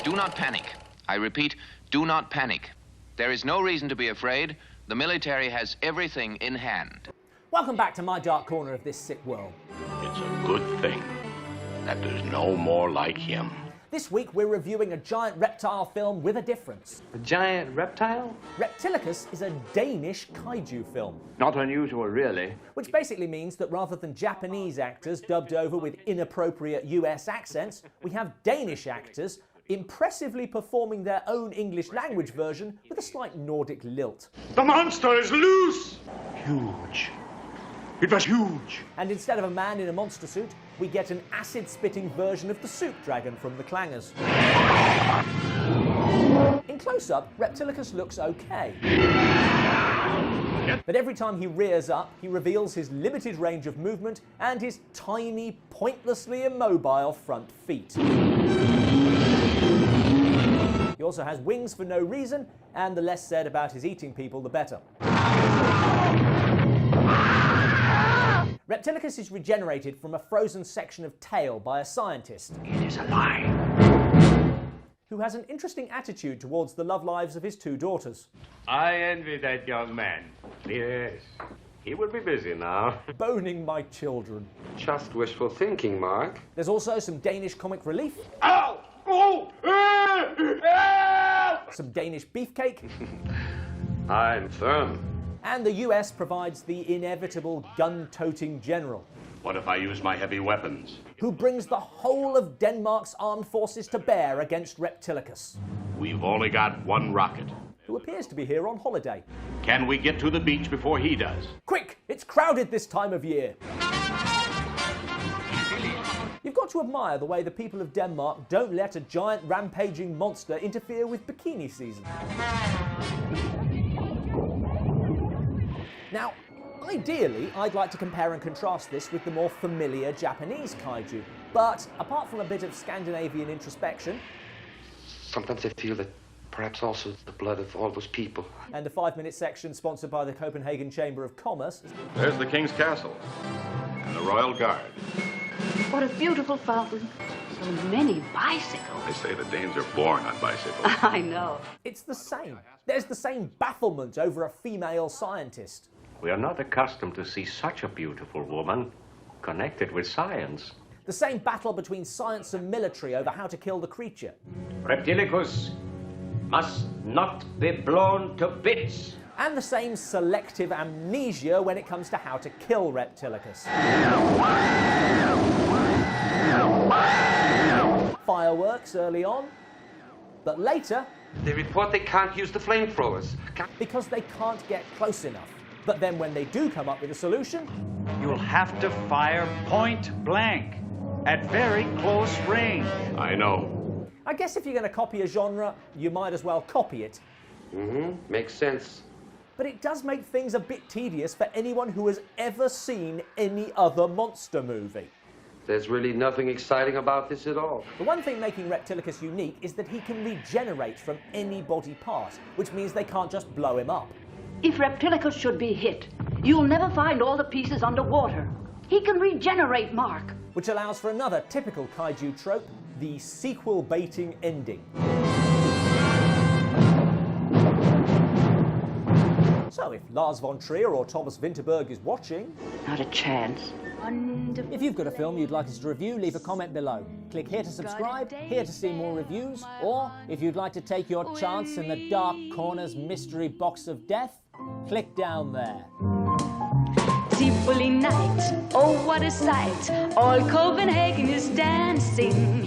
Do not panic. I repeat, do not panic. There is no reason to be afraid. The military has everything in hand. Welcome back to my dark corner of this sick world. It's a good thing that there's no more like him. This week we're reviewing a giant reptile film with a difference. A giant reptile? Reptilicus is a Danish kaiju film. Not unusual, really. Which basically means that rather than Japanese actors dubbed over with inappropriate US accents, we have Danish actors impressively performing their own English language version with a slight Nordic lilt. The monster is loose! Huge. It was huge. And instead of a man in a monster suit, we get an acid-spitting version of the soup dragon from the Clangers. In close-up, Reptilicus looks okay. But every time he rears up, he reveals his limited range of movement and his tiny, pointlessly immobile front feet. He also has wings for no reason, and the less said about his eating people, the better. Reptilicus is regenerated from a frozen section of tail by a scientist. It is alive. Who has an interesting attitude towards the love lives of his two daughters. I envy that young man. Yes, he will be busy now. Boning my children. Just wishful thinking, Mark. There's also some Danish comic relief. Ow! Oh! Some Danish beefcake. I'm firm. And the US provides the inevitable gun-toting general. What if I use my heavy weapons? Who brings the whole of Denmark's armed forces to bear against Reptilicus. We've only got one rocket. Who appears to be here on holiday. Can we get to the beach before he does? Quick! It's crowded this time of year. You've got to admire the way the people of Denmark don't let a giant rampaging monster interfere with bikini season. Now, ideally, I'd like to compare and contrast this with the more familiar Japanese kaiju. But apart from a bit of Scandinavian introspection... Sometimes I feel that perhaps also the blood of all those people. And a 5-minute section sponsored by the Copenhagen Chamber of Commerce... There's the King's Castle and the Royal Guard. What a beautiful fountain. So many bicycles. They say the Danes are born on bicycles. I know. It's the same. There's the same bafflement over a female scientist. We are not accustomed to see such a beautiful woman connected with science. The same battle between science and military over how to kill the creature. Reptilicus must not be blown to bits. And the same selective amnesia when it comes to how to kill Reptilicus. Fireworks early on, but later... They report they can't use the flamethrowers. Because they can't get close enough. But then when they do come up with a solution... You'll have to fire point blank, at very close range. I know. I guess if you're going to copy a genre, you might as well copy it. Makes sense. But it does make things a bit tedious for anyone who has ever seen any other monster movie. There's really nothing exciting about this at all. The one thing making Reptilicus unique is that he can regenerate from any body part, which means they can't just blow him up. If Reptilicus should be hit, you'll never find all the pieces underwater. He can regenerate, Mark. Which allows for another typical kaiju trope, the sequel-baiting ending. So if Lars von Trier or Thomas Vinterberg is watching... Not a chance. If you've got a film you'd like us to review, leave a comment below. Click here to subscribe, here to see more reviews, or if you'd like to take your chance in the Dark Corner's mystery box of death, click down there. Tivoli night, oh what a sight, all Copenhagen is dancing.